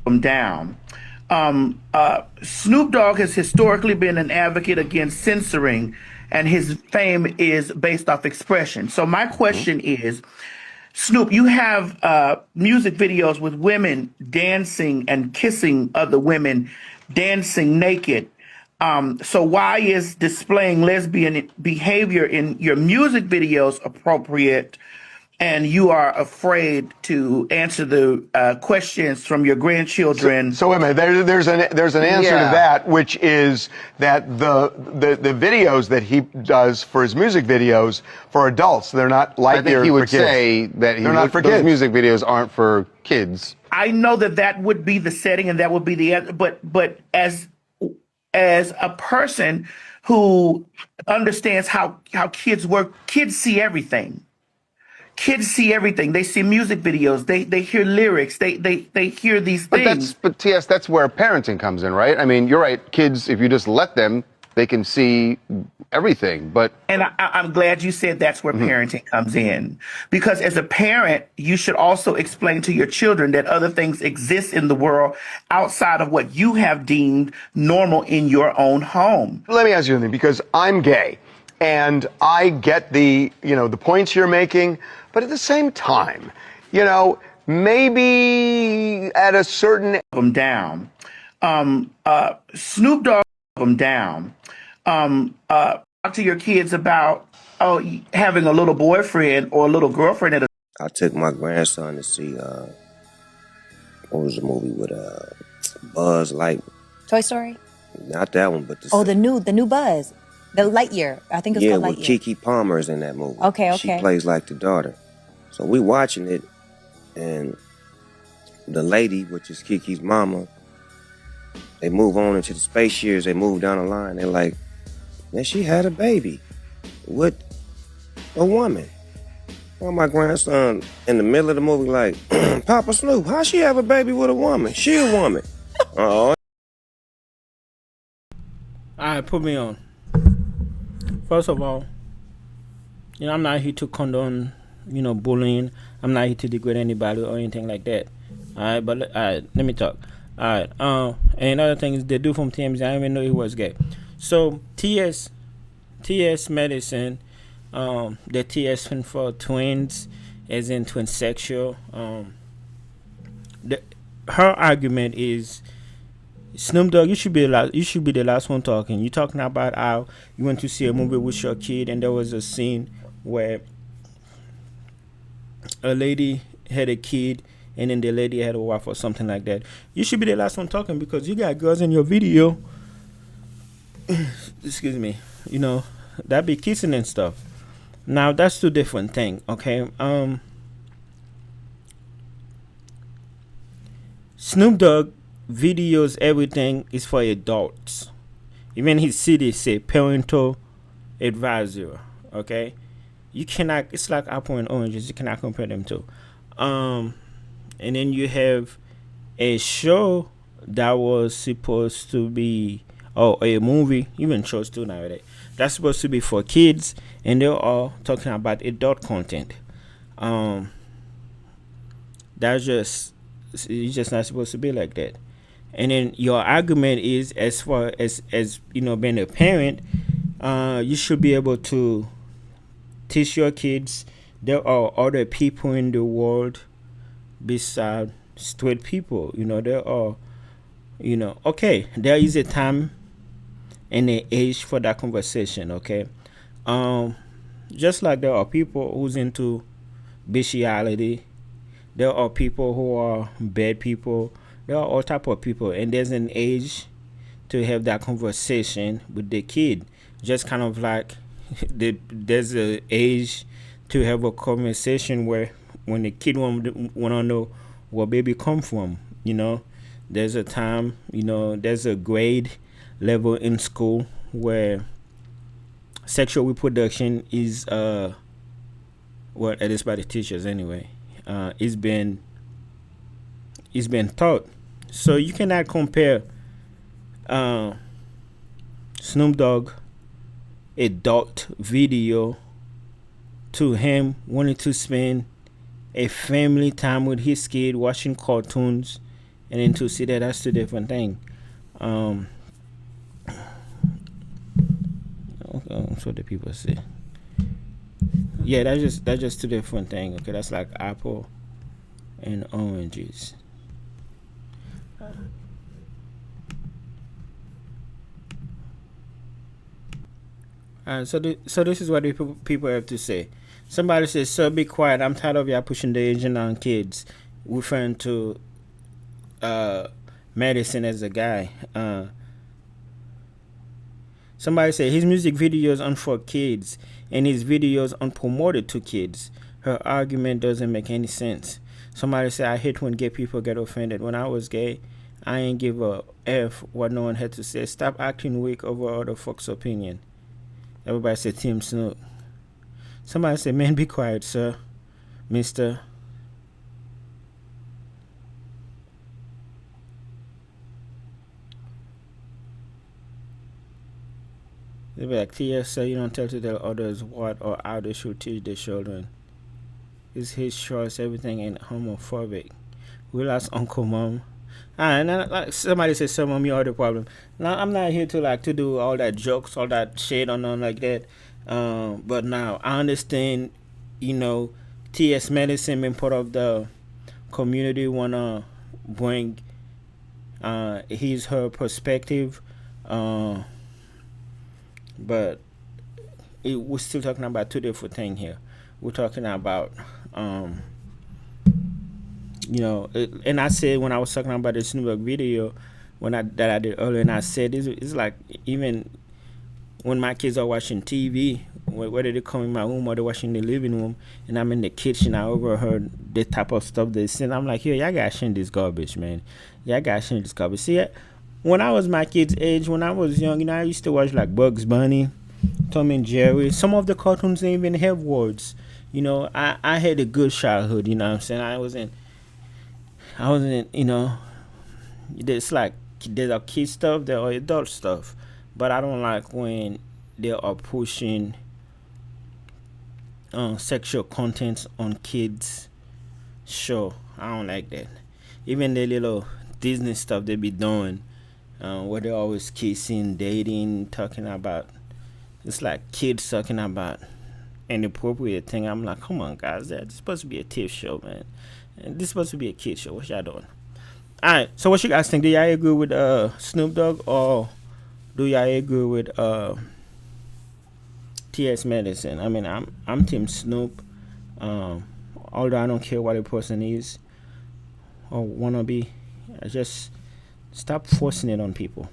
them down. Snoop Dogg has historically been an advocate against censoring, and his fame is based off expression. So my Mhm. question is, Snoop, you have music videos with women dancing and kissing other women, dancing naked. So why is displaying lesbian behavior in your music videos appropriate, and you are afraid to answer the questions from your So, grandchildren? so wait a minute. There's an answer to Yeah, that, which is that the videos that he does for his music videos for adults, they're not I light think he years for would kids. say that They're not for those kids. music videos aren't for kids. I know that that would be the setting and that would be the, but as a person who understands how kids work, kids see everything. Kids see everything. They see music videos. They hear lyrics. They hear these things. But TS, that's where parenting comes in, right? I mean, you're right. Kids, if you just let them, they can see everything. But And I'm glad you said that's where parenting comes in. Because as a parent, you should also explain to your children that other things exist in the world outside of what you have deemed normal in your own home. Let me ask you something, because I'm gay, and I get the points you're making, but at the same time, maybe at a certain Them down. Snoop Dogg them down. Talk to your kids about having a little boyfriend or a little girlfriend at a I took my grandson to see what was the movie with Buzz Light? Toy Story? Not that one, but Oh, the new Buzz. The Lightyear. I think it's yeah, called with Lightyear. Kiki Palmer's in that movie. Okay. She plays like the daughter. So we watching it, and the lady, which is Kiki's mama, they move on into the space years. They move down the line. They're like, man, she had a baby with a woman. Well, my grandson in the middle of the movie like, Papa Snoop, how she have a baby with a woman? She a woman. Oh. All right, put me on. First of all, I'm not here to condone, bullying. I'm not here to degrade anybody or anything like that. All right, but all right, let me talk. All right. And another thing is the dude from TMZ. I didn't even know he was gay. So TS Madison, the TS stand for twins, as in twin sexual. Her argument is, Snoop Dogg, you should be the last one talking. You talking about how you went to see a movie with your kid, and there was a scene where a lady had a kid, and then the lady had a wife or something like that. You should be the last one talking because you got girls in your video. Excuse me. That be kissing and stuff. Now that's two different thing. Okay. Snoop Dogg videos, everything is for adults. Even his city say parental advisor. Okay, you cannot. It's like apple and oranges. You cannot compare them to. And then you have a show that was supposed to be, a movie, even shows too nowadays. That's supposed to be for kids, and they're all talking about adult content. That's just, it's just not supposed to be like that. And then your argument is, as far as being a parent, you should be able to teach your kids there are other people in the world besides straight people. There are, okay, there is a time and an age for that conversation. Okay, just like there are people who's into bestiality, there are people who are bad people. There are all type of people, and there's an age to have that conversation with the kid. Just kind of like there's an age to have a conversation where when the kid want to know where baby come from, there's a time, there's a grade level in school where sexual reproduction is at least by the teachers anyway, it's been taught. So you cannot compare Snoop Dogg adult video to him wanting to spend a family time with his kid watching cartoons and then to see that, that's two different thing. Okay, that's what the people say. Yeah, that's just two different things. Okay, that's like apple and oranges. So this is what the people have to say. Somebody says, "Sir, be quiet. I'm tired of y'all pushing the agenda on kids," referring to Madison as a guy. Somebody said his music videos aren't for kids, and his videos aren't promoted to kids. Her argument doesn't make any sense. Somebody said, "I hate when gay people get offended. When I was gay, I ain't give a f what no one had to say. Stop acting weak over other folks' opinion." Everybody said Team Snoop. Somebody said, "Man, be quiet, sir, Mister." They be like, "TS, sir, you don't tell to tell others what or how they should teach their children. It's his choice. Everything ain't homophobic. Relax, Uncle Mom." And like somebody said, "Sir, Mom, you are the problem." Now I'm not here to do all that jokes, all that shade on like that. But now I understand, TS Medicine being part of the community wanna bring her perspective, but we're still talking about two different things here. We're talking about and I said when I was talking about the Snoop Dogg video that I did earlier, and I said it's like even when my kids are watching TV, whether they come in my room or they're watching the living room, and I'm in the kitchen, I overheard the type of stuff they send. I'm like, yo, y'all gotta share this garbage, man. Y'all gotta share this garbage. See, when I was my kid's age, when I was young, I used to watch like Bugs Bunny, Tom and Jerry. Some of the cartoons didn't even have words. I had a good childhood. You know what I'm saying? I wasn't. It's like there are kid stuff, there are adult stuff, but I don't like when they are pushing sexual content on kids show. I don't like that. Even the little Disney stuff they be doing, where they're always kissing, dating, talking about. It's like kids talking about inappropriate thing. I'm like, come on, guys, that's supposed to be a kid show, man. And this is supposed to be a kid show. What y'all doing? All right. So what you guys think? Do y'all agree with Snoop Dogg, or do y'all agree with TS Medicine? I mean, I'm Team Snoop. Although I don't care what a person is or wanna be, I just stop forcing it on people.